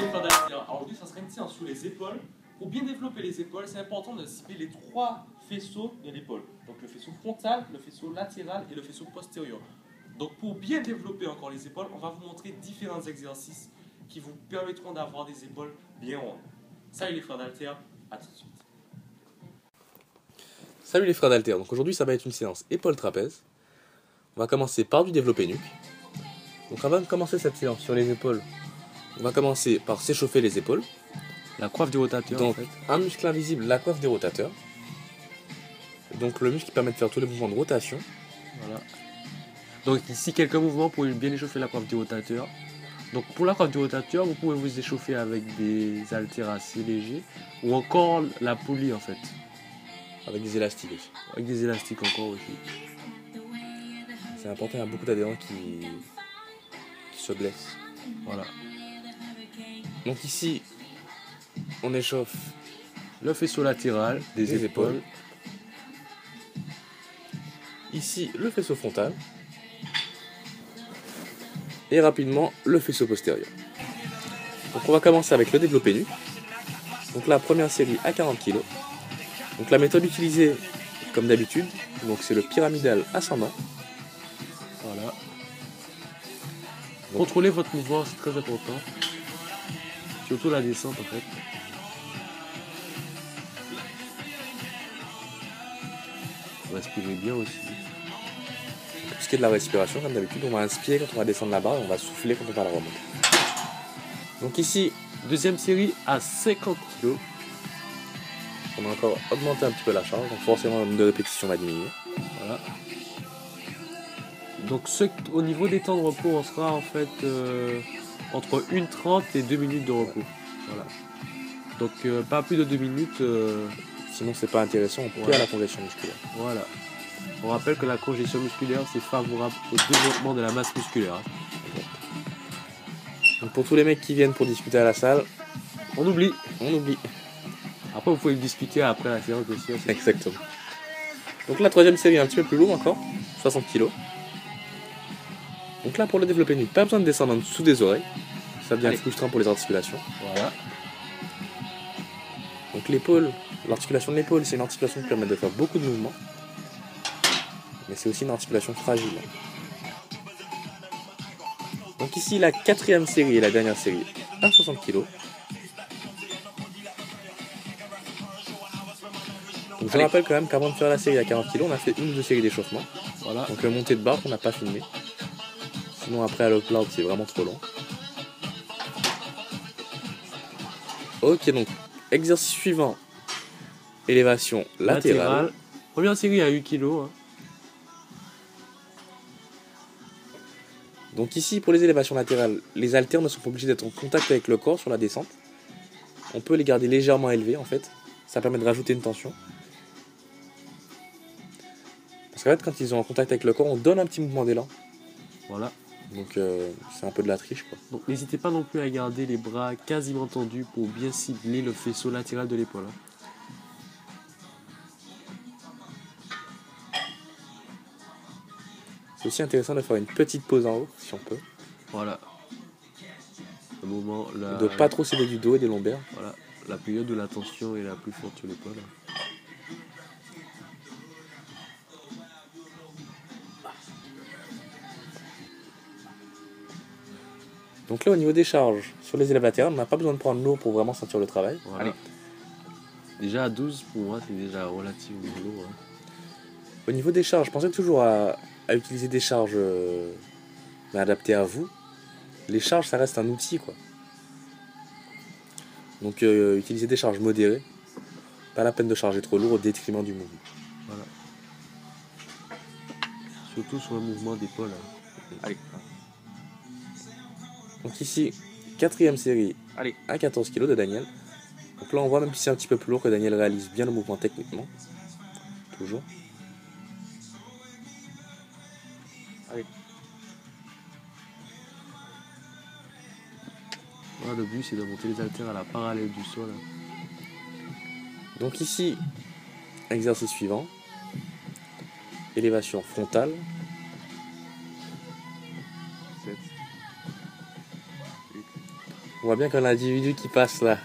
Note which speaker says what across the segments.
Speaker 1: les frères d'Alter. Alors aujourd'hui, ça serait une séance sous les épaules. Pour bien développer les épaules, c'est important de cibler les trois faisceaux de l'épaule. Donc le faisceau frontal, le faisceau latéral et le faisceau postérieur. Donc pour bien développer encore les épaules, on va vous montrer différents exercices qui vous permettront d'avoir des épaules bien rondes. Salut les frères d'Alter, à tout de suite.
Speaker 2: Salut les frères d'Alter, donc aujourd'hui ça va être une séance épaule-trapèze. On va commencer par du développé nuque. Donc avant de commencer cette séance sur les épaules, on va commencer par s'échauffer les épaules.
Speaker 3: La coiffe du rotateur.
Speaker 2: Donc
Speaker 3: en fait.
Speaker 2: un muscle invisible, la coiffe des rotateurs. Donc le muscle qui permet de faire tous les mouvements de rotation.
Speaker 3: Voilà. Donc ici quelques mouvements pour bien échauffer la coiffe du rotateur. Donc pour la coiffe du rotateur, vous pouvez vous échauffer avec des haltères assez légers ou encore la poulie en fait.
Speaker 2: Avec des élastiques aussi.
Speaker 3: Avec des élastiques encore aussi.
Speaker 2: C'est important, il y a beaucoup d'adhérents qui se blessent.
Speaker 3: Voilà.
Speaker 2: Donc ici, on échauffe
Speaker 3: Le faisceau latéral des épaules.
Speaker 2: Ici, le faisceau frontal. Et rapidement, le faisceau postérieur. Donc on va commencer avec le développé nuque. Donc la première série à 40 kg. Donc la méthode utilisée, comme d'habitude, donc c'est le pyramidal ascendant.
Speaker 3: Voilà. Contrôlez votre mouvement, c'est très important. Surtout la descente en fait. Respirez bien aussi.
Speaker 2: Pour ce qui est de la respiration, comme d'habitude, on va inspirer quand on va descendre la barre et on va souffler quand on va la remonter. Donc ici,
Speaker 3: Deuxième série à 50 kg.
Speaker 2: on a encore augmenté un petit peu la charge, donc forcément le nombre de répétitions va diminuer.
Speaker 3: Voilà. Donc au niveau des temps de repos, on sera en fait entre 1:30 et 2 minutes de repos. Voilà. Donc pas plus de 2 minutes.
Speaker 2: Sinon c'est pas intéressant, on perd
Speaker 3: Voilà.
Speaker 2: la congestion musculaire.
Speaker 3: Voilà. On rappelle que la congestion musculaire, c'est favorable au développement de la masse musculaire.
Speaker 2: Donc pour tous les mecs qui viennent pour discuter à la salle,
Speaker 3: On oublie.
Speaker 2: on oublie.
Speaker 3: Après, vous pouvez discuter après la séance aussi.
Speaker 2: Exactement. Donc la troisième série est un petit peu plus lourde encore, 60 kg. Donc là pour le développé nuque, pas besoin de descendre en dessous des oreilles. Ça devient
Speaker 3: Allez.
Speaker 2: frustrant pour les articulations.
Speaker 3: Voilà.
Speaker 2: Donc l'épaule, l'articulation de l'épaule, c'est une articulation qui permet de faire beaucoup de mouvements. Mais c'est aussi une articulation fragile. Donc ici la quatrième série et la dernière série à 60 kg. Donc je
Speaker 3: Allez.
Speaker 2: rappelle quand même qu'avant de faire la série à 40 kg, on a fait une ou deux séries d'échauffement.
Speaker 3: Voilà.
Speaker 2: Donc le montée de barre qu'on n'a pas filmé. Sinon après à l'upload c'est vraiment trop long. Ok, donc exercice suivant. Élévation latérale.
Speaker 3: Première série à 8 kg. Hein.
Speaker 2: Donc ici pour les élévations latérales, les haltères ne sont pas obligés d'être en contact avec le corps sur la descente. On peut les garder légèrement élevés en fait. Ça permet de rajouter une tension. Parce qu'en fait quand ils sont en contact avec le corps, on donne un petit mouvement d'élan.
Speaker 3: Voilà.
Speaker 2: Donc c'est un peu de la triche quoi.
Speaker 3: Donc n'hésitez pas non plus à garder les bras quasiment tendus pour bien cibler le faisceau latéral de l'épaule. Hein.
Speaker 2: C'est aussi intéressant de faire une petite pause en haut, si on peut.
Speaker 3: Voilà. Le moment,
Speaker 2: De pas trop s'aider du dos et des lombaires.
Speaker 3: voilà, la période où la tension est la plus forte sur l'épaule.
Speaker 2: Donc là au niveau des charges, sur les élévateurs, on n'a pas besoin de prendre lourd pour vraiment sentir le travail.
Speaker 3: Voilà.
Speaker 2: Allez.
Speaker 3: Déjà à 12, pour moi, c'est déjà relativement lourd. Hein.
Speaker 2: Au niveau des charges, pensez toujours à utiliser des charges mais adaptées à vous. Les charges, ça reste un outil quoi. Donc utilisez des charges modérées. Pas la peine de charger trop lourd au détriment du mouvement.
Speaker 3: Voilà. Surtout sur le mouvement d'épaule. Hein.
Speaker 2: Allez. Donc ici, quatrième série
Speaker 3: Allez.
Speaker 2: à 14 kg de Daniel. Donc là on voit même si c'est un petit peu plus lourd que Daniel réalise bien le mouvement techniquement. Toujours.
Speaker 3: Allez. Voilà, le but c'est de monter les haltères à la parallèle du sol. Hein.
Speaker 2: Donc ici, exercice suivant. Élévation frontale.
Speaker 3: 7, 8,
Speaker 2: On voit bien que l'individu qui passe là,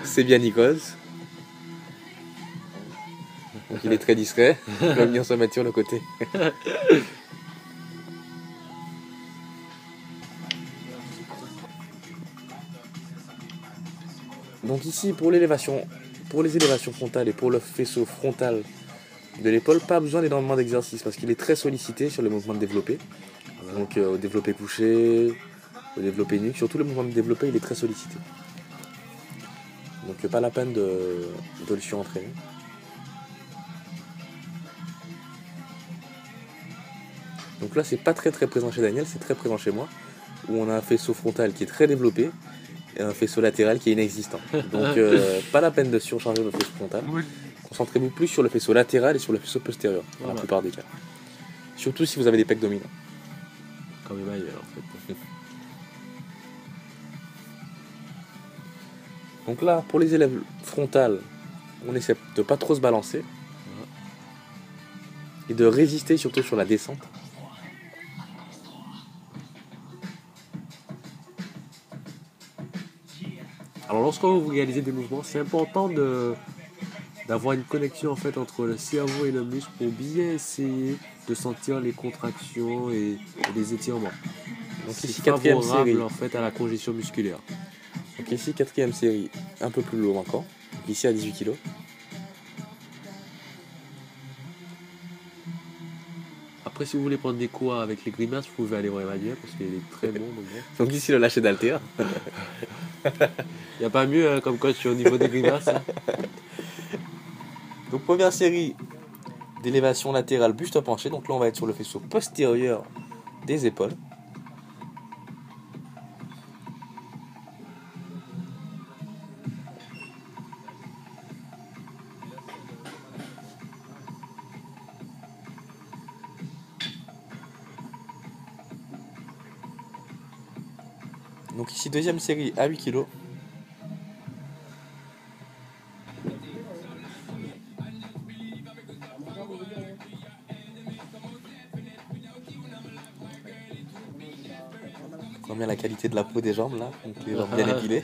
Speaker 2: c'est bien Nikos. Donc il est très discret. Il va venir se mettre sur le côté. Donc ici pour l'élévation, pour les élévations frontales et pour le faisceau frontal de l'épaule, pas besoin d'énormément d'exercice parce qu'il est très sollicité sur le mouvement de développé. Donc au développé couché, au développé nuque, surtout le mouvement de développé il est très sollicité. Donc pas la peine de le surentraîner. Donc là c'est pas très présent chez Daniel, c'est très présent chez moi, où on a un faisceau frontal qui est très développé et un faisceau latéral qui est inexistant. Donc pas la peine de surcharger le faisceau frontal.
Speaker 3: Oui.
Speaker 2: Concentrez-vous plus sur le faisceau latéral et sur le faisceau postérieur, dans la plupart des cas. Surtout si vous avez des pecs dominants.
Speaker 3: Comme Emmanuel en fait.
Speaker 2: Donc là, pour les élèves frontales, on essaie de pas trop se balancer et de résister surtout sur la descente.
Speaker 3: Alors lorsque vous réalisez des mouvements, c'est important d'avoir une connexion en fait entre le cerveau et le muscle pour bien essayer de sentir les contractions et les étirements. Donc
Speaker 2: ici,
Speaker 3: c'est
Speaker 2: quatrième
Speaker 3: favorable
Speaker 2: série.
Speaker 3: en fait à la congestion musculaire.
Speaker 2: Donc ici, quatrième série, un peu plus lourd encore. Donc ici à 18 kg.
Speaker 3: Après, si vous voulez prendre des cours avec les grimaces, vous pouvez aller voir Emmanuel parce qu'il est très bon.
Speaker 2: Donc ici le lâcher d'haltère.
Speaker 3: Il n'y a pas mieux comme coach au niveau des grimaces. Hein.
Speaker 2: Donc première série d'élévation latérale buste penché. Donc là on va être sur le faisceau postérieur des épaules. Donc ici deuxième série à 8 kg. On voit bien la qualité de la peau des jambes là, donc les jambes bien épilées.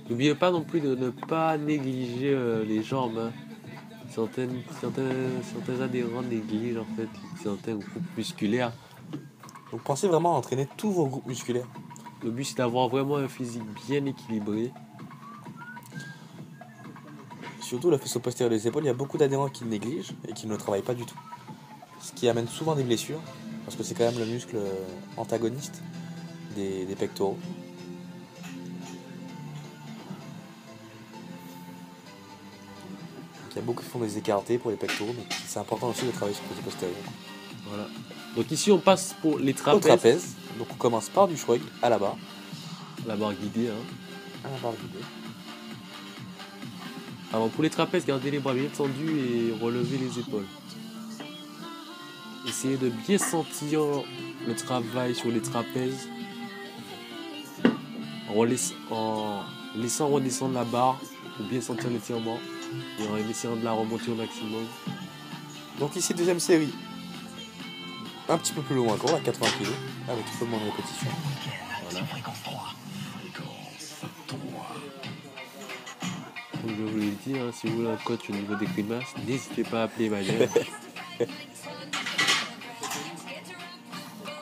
Speaker 3: N'oubliez pas non plus de ne pas négliger les jambes. Hein. Certains adhérents négligent en fait certains groupes musculaires.
Speaker 2: Donc pensez vraiment à entraîner tous vos groupes musculaires.
Speaker 3: Le but c'est d'avoir vraiment un physique bien équilibré.
Speaker 2: Surtout le faisceau postérieur des épaules, il y a beaucoup d'adhérents qui le négligent et qui ne le travaillent pas du tout. Ce qui amène souvent des blessures, parce que c'est quand même le muscle antagoniste des pectoraux. Donc, il y a beaucoup qui font des écartés pour les pectoraux, mais c'est important aussi de travailler sur le faisceau postérieur.
Speaker 3: Voilà. Donc ici on passe pour les trapèzes.
Speaker 2: Au trapèze, donc on commence par du shrug à la barre.
Speaker 3: La barre guidée. Hein.
Speaker 2: À la barre guidée.
Speaker 3: Alors pour les trapèzes, gardez les bras bien tendus et relevez les épaules. Essayez de bien sentir le travail sur les trapèzes en laissant redescendre la barre pour bien sentir l'étirement et en essayant de la remonter au maximum.
Speaker 2: Donc ici deuxième série, un petit peu plus loin encore, à 80 kg, avec un peu moins de répétition. Voilà.
Speaker 3: Comme je vous l'ai dit, hein, si vous voulez un coach au niveau des grimaces, n'hésitez pas à appeler Emmanuel.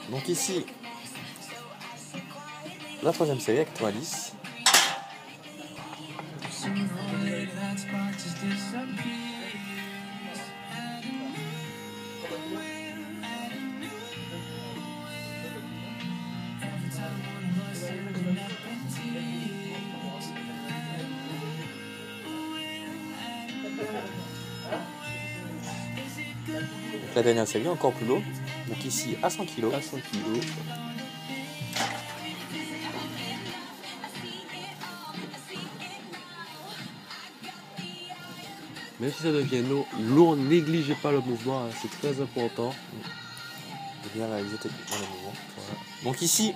Speaker 2: Donc ici, la troisième série à 90. Donc la dernière série encore plus lourd. Donc ici à 100 kg.
Speaker 3: À 100 kg. Même si ça devient lourd, négligez pas le mouvement, hein, c'est très important.
Speaker 2: De bien réaliser techniquement le mouvement. Voilà. Donc ici,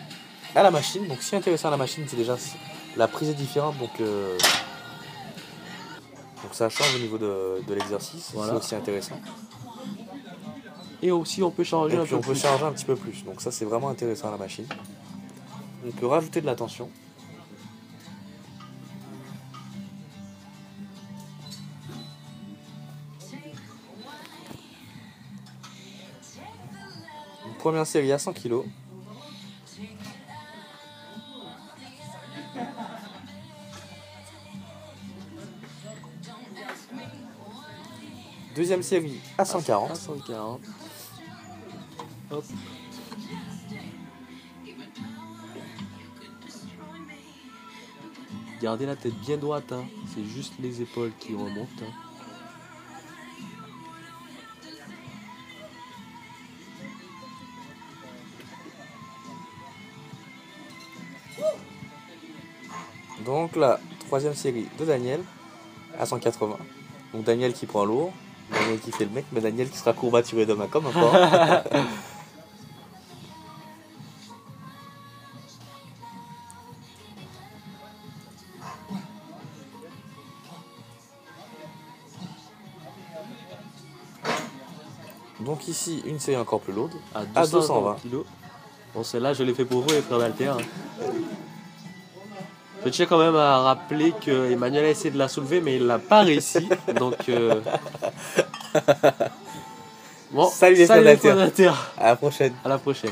Speaker 2: à la machine, donc si intéressant à la machine, c'est déjà la prise est différente, donc ça change au niveau de l'exercice, voilà. C'est aussi intéressant.
Speaker 3: Et aussi on peut changer
Speaker 2: changer un petit peu plus, donc ça c'est vraiment intéressant à la machine. on peut rajouter de la tension. Une première série à 100 kg. Deuxième série à 140.
Speaker 3: 140. Hop. Gardez la tête bien droite, hein. C'est juste les épaules qui remontent. Hein.
Speaker 2: Donc la troisième série de Daniel à 180. Donc Daniel qui prend lourd, Daniel qui fait le mec, mais Daniel qui sera courbaturé demain comme encore. Donc ici, une série encore plus lourde,
Speaker 3: À
Speaker 2: à
Speaker 3: 220
Speaker 2: 220.
Speaker 3: kg. Bon, celle-là, je l'ai fait pour vous, les frères d'Alter. Hein. Je tiens quand même à rappeler que Emmanuel a essayé de la soulever, mais il l'a pas réussi. Donc, bon,
Speaker 2: Salut les frères d'Alter.
Speaker 3: d'Alter.
Speaker 2: À la prochaine.
Speaker 3: À la prochaine.